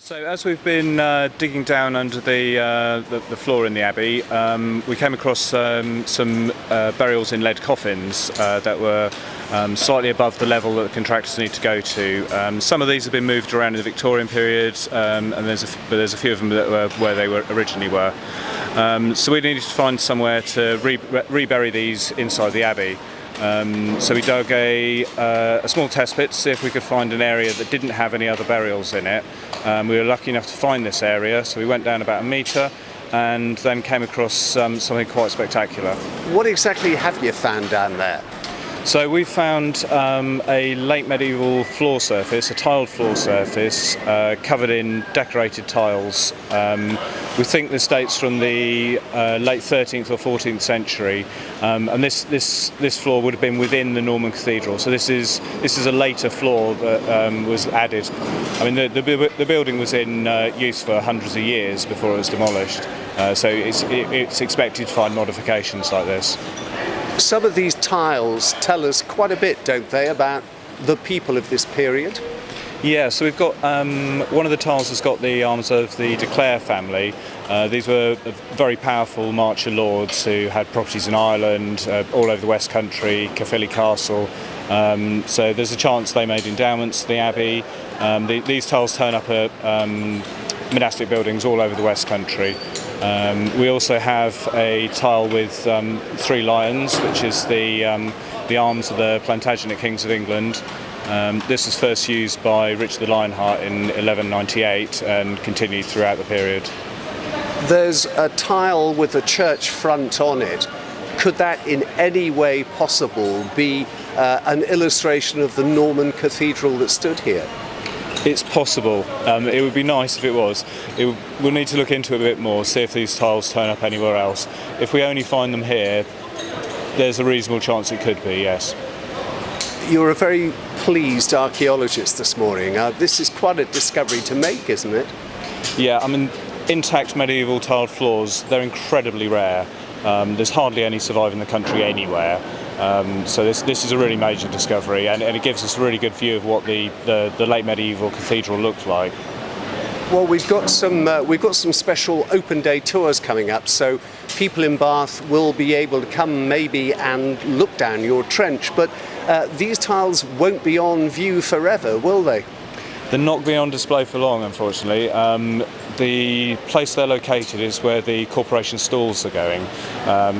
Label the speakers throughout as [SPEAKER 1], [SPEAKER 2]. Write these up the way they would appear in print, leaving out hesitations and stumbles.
[SPEAKER 1] So as we've been digging down under the floor in the Abbey, we came across some burials in lead coffins that were slightly above the level that the contractors need to go to. Some of these have been moved around in the Victorian period, and there's a few of them that were where they were originally were. So we needed to find somewhere to rebury these inside the Abbey. So we dug a small test pit to see if we could find an area that didn't have any other burials in it. We were lucky enough to find this area, so we went down about a metre and then came across something quite spectacular.
[SPEAKER 2] What exactly have you found down there?
[SPEAKER 1] So we found a late medieval floor surface, a tiled floor surface, covered in decorated tiles. We think this dates from the late 13th or 14th century, and this floor would have been within the Norman Cathedral. So this is a later floor that was added. I mean, the building was in use for hundreds of years before it was demolished. So it's expected to find modifications like this.
[SPEAKER 2] Some of these tiles tell us quite a bit, don't they, about the people of this period?
[SPEAKER 1] Yeah, so we've got one of the tiles has got the arms of the de Clare family. These were very powerful marcher lords who had properties in Ireland, all over the West Country, Caerphilly Castle. So there's a chance they made endowments to the Abbey. These tiles turn up at monastic buildings all over the West Country. We also have a tile with 3 lions, which is the arms of the Plantagenet kings of England. This was first used by Richard the Lionheart in 1198 and continued throughout the period.
[SPEAKER 2] There's a tile with a church front on it. Could that in any way possible be an illustration of the Norman cathedral that stood here?
[SPEAKER 1] It's possible. It would be nice if it was. We'll need to look into it a bit more, see if these tiles turn up anywhere else. If we only find them here, there's a reasonable chance it could be, yes.
[SPEAKER 2] You're a very pleased archaeologist this morning. This is quite a discovery to make, isn't it?
[SPEAKER 1] Yeah, I mean, intact medieval tiled floors, they're incredibly rare. There's hardly any survive in the country anywhere. So this is a really major discovery, and it gives us a really good view of what the late medieval cathedral looked like.
[SPEAKER 2] Well, we've got some special open day tours coming up, so people in Bath will be able to come maybe and look down your trench. But these tiles won't be on view forever, will they?
[SPEAKER 1] They're not going to be on display for long, unfortunately. The place they're located is where the corporation stalls are going.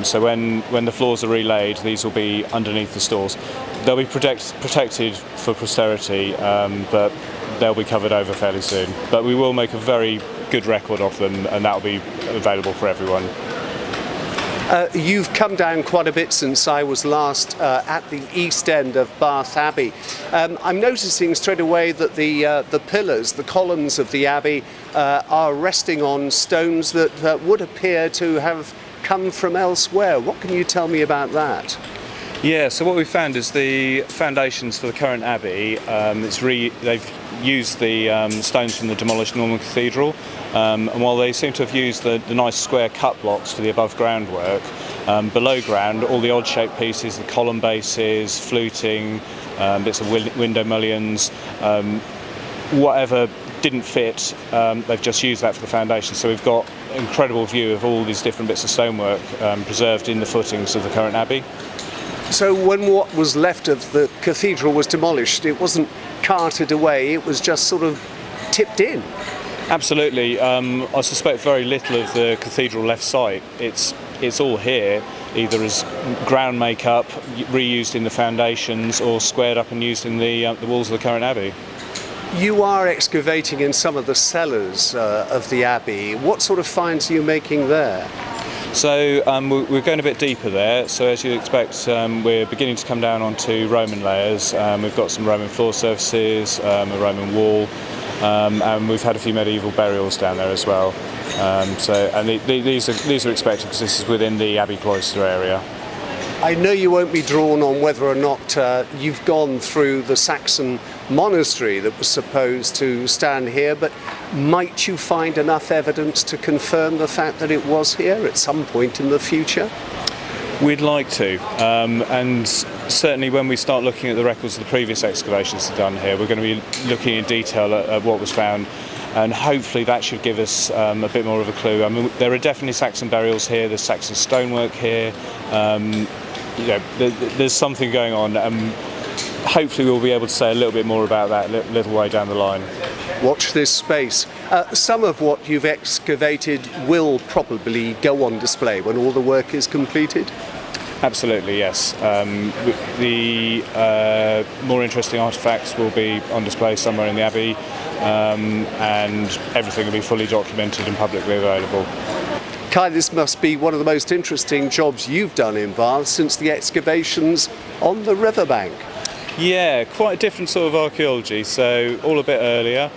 [SPEAKER 1] So when the floors are relaid, these will be underneath the stalls. They'll be protected for posterity, but they'll be covered over fairly soon. But we will make a very good record of them, and that will be available for everyone.
[SPEAKER 2] You've come down quite a bit since I was last at the east end of Bath Abbey. I'm noticing straight away that the pillars, the columns of the Abbey are resting on stones that would appear to have come from elsewhere. What can you tell me about that?
[SPEAKER 1] Yeah, so what we found is the foundations for the current Abbey, they've used the stones from the demolished Norman Cathedral, and while they seem to have used the nice square cut blocks for the above ground work, below ground all the odd shaped pieces, the column bases, fluting, bits of window mullions, whatever didn't fit, they've just used that for the foundation. So we've got an incredible view of all these different bits of stonework preserved in the footings of the current Abbey.
[SPEAKER 2] So when what was left of the cathedral was demolished, it wasn't carted away, it was just sort of tipped in?
[SPEAKER 1] Absolutely. I suspect very little of the cathedral left site. It's all here, either as ground make-up, reused in the foundations, or squared up and used in the walls of the current Abbey.
[SPEAKER 2] You are excavating in some of the cellars of the Abbey. What sort of finds are you making there?
[SPEAKER 1] So we're going a bit deeper there, so as you'd expect, we're beginning to come down onto Roman layers. We've got some Roman floor surfaces, a Roman wall, and we've had a few medieval burials down there as well. These are expected because this is within the Abbey cloister area.
[SPEAKER 2] I know you won't be drawn on whether or not you've gone through the Saxon monastery that was supposed to stand here, but might you find enough evidence to confirm the fact that it was here at some point in the future?
[SPEAKER 1] We'd like to, and certainly when we start looking at the records of the previous excavations done here, we're going to be looking in detail at what was found. and hopefully that should give us a bit more of a clue. I mean, there are definitely Saxon burials here. There's Saxon stonework here. There's something going on. Hopefully we'll be able to say a little bit more about that a little way down the line.
[SPEAKER 2] Watch this space. Some of what you've excavated will probably go on display when all the work is completed?
[SPEAKER 1] Absolutely, yes. The more interesting artefacts will be on display somewhere in the Abbey, and everything will be fully documented and publicly available.
[SPEAKER 2] Kai, this must be one of the most interesting jobs you've done in Bath since the excavations on the riverbank.
[SPEAKER 1] Yeah, quite a different sort of archaeology, so all a bit earlier.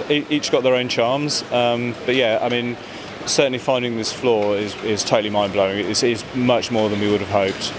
[SPEAKER 1] Each got their own charms, but yeah, I mean, certainly finding this floor is totally mind-blowing. It's much more than we would have hoped.